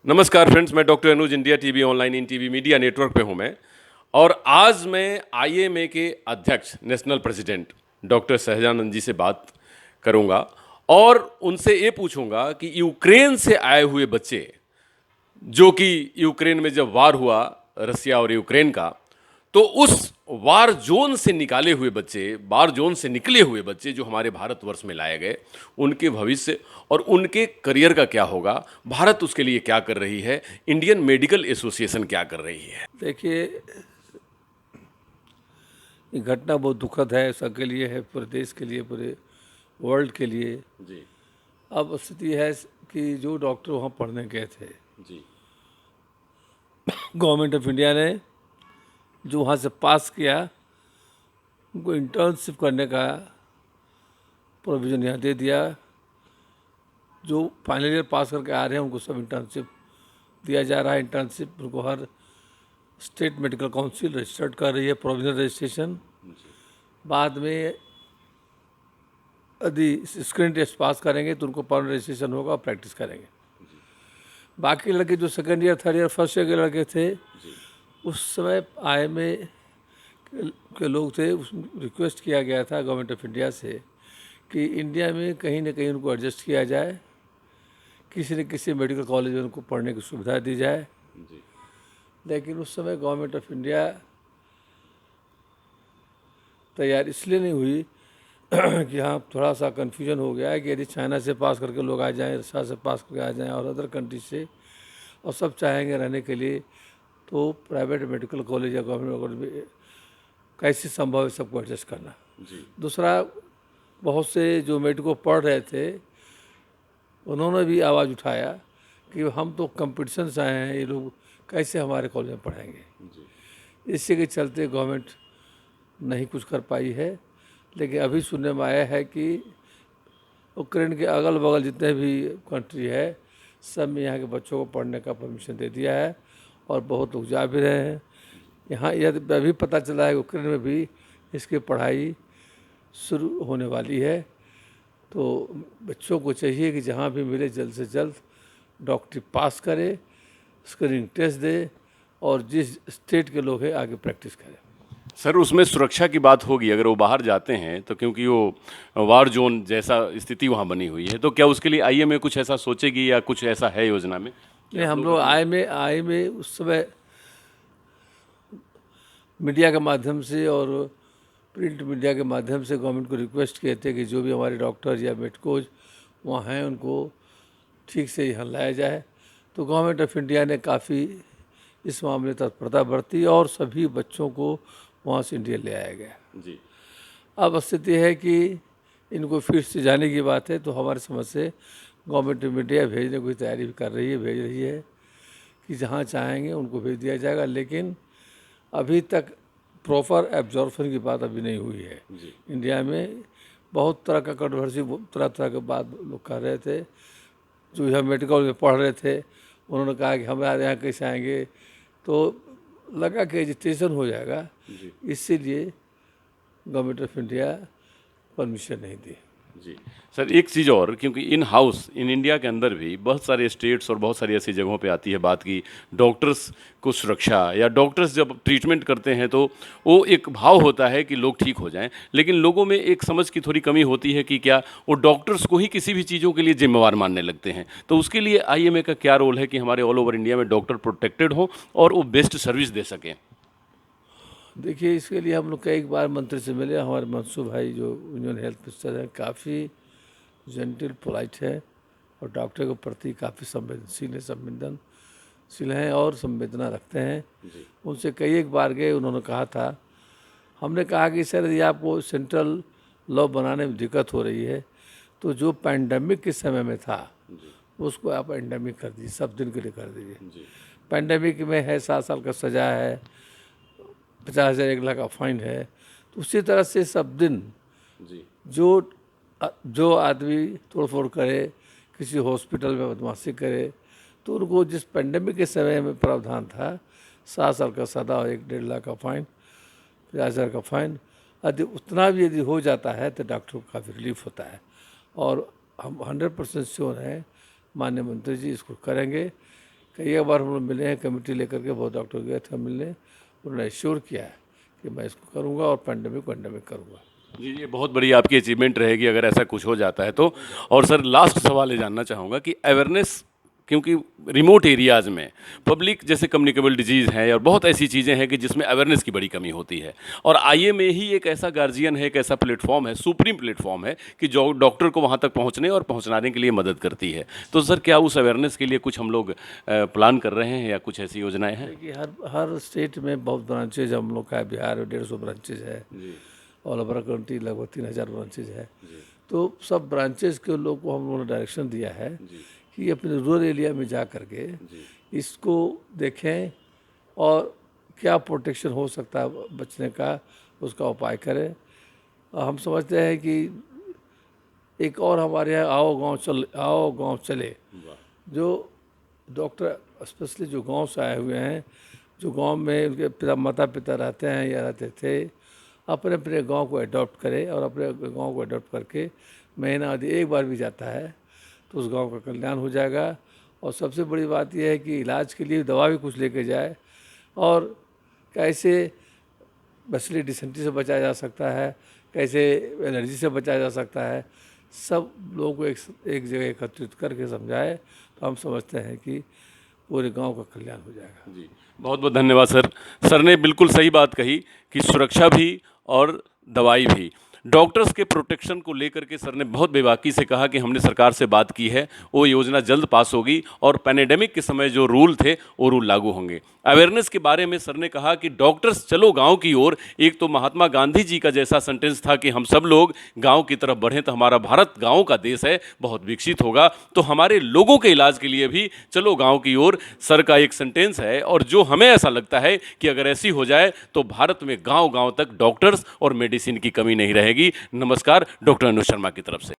नमस्कार फ्रेंड्स, मैं doctor Anuj India TV online in TV media network पे हूँ मैं। और आज मैं आईएमए के अध्यक्ष नेशनल प्रेसिडेंट डॉक्टर सहजानंद जी से बात करूँगा और उनसे ये पूछूंगा कि यूक्रेन से आए हुए बच्चे, जो कि यूक्रेन में जब वार हुआ रसिया और यूक्रेन का, तो उस वार जोन से निकाले हुए बच्चे, वार जोन से निकले हुए बच्चे जो हमारे भारतवर्ष में लाए गए, उनके भविष्य और उनके करियर का क्या होगा, भारत उसके लिए क्या कर रही है, इंडियन मेडिकल एसोसिएशन क्या कर रही है। देखिए, ये घटना बहुत दुखद है, सबके लिए है, पूरे देश के लिए, पूरे वर्ल्ड के लिए। जी अब स्थिति है कि जो डॉक्टर वहाँ पढ़ने गए थे, जी गवर्नमेंट ऑफ इंडिया ने जो वहाँ से पास किया, उनको इंटर्नशिप करने का प्रोविज़न यहाँ दे दिया। जो फाइनल ईयर पास करके आ रहे हैं उनको सब इंटर्नशिप दिया जा रहा है। इंटर्नशिप उनको हर स्टेट मेडिकल काउंसिल रजिस्टर्ड कर रही है, प्रोविजनल रजिस्ट्रेशन। बाद में यदि स्क्रीन टेस्ट पास करेंगे तो उनको परमानेंट रजिस्ट्रेशन होगा और प्रैक्टिस करेंगे। बाकी लड़के जो second year, third year, first year के लड़के थे, उस समय आईएमए के लोग थे, रिक्वेस्ट किया गया था गवर्नमेंट ऑफ इंडिया से कि इंडिया में कहीं ना कहीं उनको एडजस्ट किया जाए, किसी न किसी मेडिकल कॉलेज में उनको पढ़ने की सुविधा दी जाए। लेकिन उस समय गवर्नमेंट ऑफ इंडिया तैयार इसलिए नहीं हुई कि हाँ, थोड़ा सा कन्फ्यूजन हो गया है कि यदि चाइना से पास करके लोग आ जाएं, रशिया से पास करके आ जाएं और अदर कंट्री से, और सब चाहेंगे रहने के लिए, तो प्राइवेट मेडिकल कॉलेज या गवर्नमेंट कॉलेज में कैसे संभव है सबको एडजस्ट करना। दूसरा, बहुत से जो मेडिको पढ़ रहे थे उन्होंने भी आवाज़ उठाया कि हम तो कंपटीशन से आए हैं, ये लोग कैसे हमारे कॉलेज में पढ़ाएंगे। इसी के चलते गवर्नमेंट नहीं कुछ कर पाई है। लेकिन अभी सुनने में आया है कि यूक्रेन के अगल बगल जितने भी कंट्री है, सब में यहाँ के बच्चों को पढ़ने का परमिशन दे दिया है और बहुत लोग जा भी रहे हैं। यहाँ यह अभी पता चला है यूक्रेन में भी इसकी पढ़ाई शुरू होने वाली है। तो बच्चों को चाहिए कि जहाँ भी मिले जल्द से जल्द डॉक्टरी पास करे, स्क्रीनिंग टेस्ट दे और जिस स्टेट के लोग हैं आगे प्रैक्टिस करें। सर, उसमें सुरक्षा की बात होगी अगर वो बाहर जाते हैं तो, क्योंकि वो वार जोन जैसा स्थिति वहाँ बनी हुई है, तो क्या उसके लिए आईएमए कुछ ऐसा सोचेगी या कुछ ऐसा है योजना में? नहीं, हम लोग आए में उस समय मीडिया के माध्यम से और प्रिंट मीडिया के माध्यम से गवर्नमेंट को रिक्वेस्ट किए थे कि जो भी हमारे डॉक्टर या मेडिकोज वहाँ हैं उनको ठीक से यहाँ लाया जाए। तो गवर्नमेंट ऑफ इंडिया ने काफ़ी इस मामले तत्परता बरती और सभी बच्चों को वहाँ से इंडिया ले आया गया। जी अब स्थिति है कि इनको फिर से जाने की बात है, तो हमारे समझ से गवर्नमेंट ऑफ इंडिया भेजने की तैयारी भी कर रही है, भेज रही है कि जहाँ चाहेंगे उनको भेज दिया जाएगा। लेकिन अभी तक प्रॉपर एब्जॉर्प्शन की बात अभी नहीं हुई है। इंडिया में बहुत तरह का कंट्रोवर्सी, तरह तरह के बात लोग कर रहे थे। जो यहाँ मेडिकल में पढ़ रहे थे उन्होंने कहा कि हमारे यहाँ कैसे आएंगे, तो लगा कि एजिटेशन हो जाएगा, इसीलिए गवर्नमेंट ऑफ इंडिया परमिशन नहीं दी। जी सर, एक चीज़ और, क्योंकि इन हाउस इन इंडिया के अंदर भी बहुत सारे स्टेट्स और बहुत सारी ऐसी जगहों पे आती है बात की डॉक्टर्स को सुरक्षा, या डॉक्टर्स जब ट्रीटमेंट करते हैं तो वो एक भाव होता है कि लोग ठीक हो जाएं, लेकिन लोगों में एक समझ की थोड़ी कमी होती है कि क्या वो डॉक्टर्स को ही किसी भी चीज़ों के लिए जिम्मेवार मानने लगते हैं। तो उसके लिए आईएमए का क्या रोल है कि हमारे ऑल ओवर इंडिया में डॉक्टर प्रोटेक्टेड हों और वो बेस्ट सर्विस दे सकें? देखिए, इसके लिए हम लोग कई बार मंत्री से मिले। हमारे मनसूब भाई जो यूनियन हेल्थ मिनिस्टर हैं, काफ़ी जेंटल पोलाइट है और डॉक्टर के प्रति काफ़ी संवेदनशील हैं और संवेदना रखते हैं। उनसे कई एक बार गए, उन्होंने कहा था, हमने कहा कि सर यदि आपको सेंट्रल लॉ बनाने में दिक्कत हो रही है तो जो पैंडमिक के समय में था उसको आप एंडेमिक कर दीजिए, सब दिन के लिए कर दीजिए। पैंडमिक में है 7 साल का सजा है, 50,000 1 लाख का फाइन है। तो उसी तरह से सब दिन जो आदमी तोड़फोड़ करे, किसी हॉस्पिटल में बदमाशी करे, तो उनको जिस पेंडेमिक के समय में प्रावधान था 7 साल का सजा और 1-1.5 लाख का फाइन, 50,000 का फाइन, यदि उतना भी यदि हो जाता है तो डॉक्टर को काफ़ी रिलीफ होता है। और हम 100% श्योर हैं माननीय मंत्री जी इसको करेंगे, कई बार हम लोग मिले हैं, कमेटी लेकर के बहुत डॉक्टर गए थे मिलने, उन्होंने एश्योर किया है कि मैं इसको करूँगा और पेंडेमिक करूँगा। जी, ये बहुत बड़ी आपकी अचीवमेंट रहेगी अगर ऐसा कुछ हो जाता है तो। और सर लास्ट सवाल ये जानना चाहूँगा कि अवेयरनेस, क्योंकि रिमोट एरियाज़ में पब्लिक जैसे कम्युनिकेबल डिजीज़ हैं और बहुत ऐसी चीज़ें हैं कि जिसमें अवेयरनेस की बड़ी कमी होती है, और आईएमए ही एक ऐसा गार्जियन है, एक ऐसा प्लेटफॉर्म है, सुप्रीम प्लेटफॉर्म है कि जो डॉक्टर को वहाँ तक पहुँचने और पहुँचाने के लिए मदद करती है। तो सर क्या उस अवेयरनेस के लिए कुछ हम लोग प्लान कर रहे हैं या कुछ ऐसी योजनाएँ हैं? कि हर स्टेट में बहुत ब्रांचेज हम लोग का है, बिहार में 150 ब्रांचेज है, ऑल ओवर कंट्री लगभग 3000 ब्रांचेज है। तो सब ब्रांचेज के लोग को हम लोगों ने डायरेक्शन दिया है कि अपने रूरल एरिया में जा करके इसको देखें और क्या प्रोटेक्शन हो सकता है बचने का, उसका उपाय करें। और हम समझते हैं कि एक और हमारे यहाँ आओ गांव चले, जो डॉक्टर स्पेशली जो गांव से आए हुए हैं, जो गांव में उनके माता पिता रहते हैं या रहते थे, अपने अपने गांव को अडॉप्ट करें और अपने गांव को अडॉप्ट करके महीना यदि एक बार भी जाता है तो उस गांव का कल्याण हो जाएगा। और सबसे बड़ी बात यह है कि इलाज के लिए दवा भी कुछ लेके जाए, और कैसे बसली डिसेंट्री से बचाया जा सकता है, कैसे एलर्जी से बचाया जा सकता है, सब लोगों को एक जगह एकत्रित करके समझाए तो हम समझते हैं कि पूरे गांव का कल्याण हो जाएगा। जी, बहुत बहुत धन्यवाद सर। सर ने बिल्कुल सही बात कही कि सुरक्षा भी और दवाई भी। डॉक्टर्स के प्रोटेक्शन को लेकर के सर ने बहुत बेबाकी से कहा कि हमने सरकार से बात की है, वो योजना जल्द पास होगी और पैंडेमिक के समय जो रूल थे वो रूल लागू होंगे। अवेयरनेस के बारे में सर ने कहा कि डॉक्टर्स चलो गांव की ओर। एक तो महात्मा गांधी जी का जैसा सेंटेंस था कि हम सब लोग गांव की तरफ बढ़ें तो हमारा भारत गांव का देश है, बहुत विकसित होगा। तो हमारे लोगों के इलाज के लिए भी चलो गांव की ओर सर का एक सेंटेंस है, और जो हमें ऐसा लगता है कि अगर ऐसी हो जाए तो भारत में गांव गांव तक डॉक्टर्स और मेडिसिन की कमी नहीं रहेगी। नमस्कार, डॉक्टर अनुज शर्मा की तरफ से।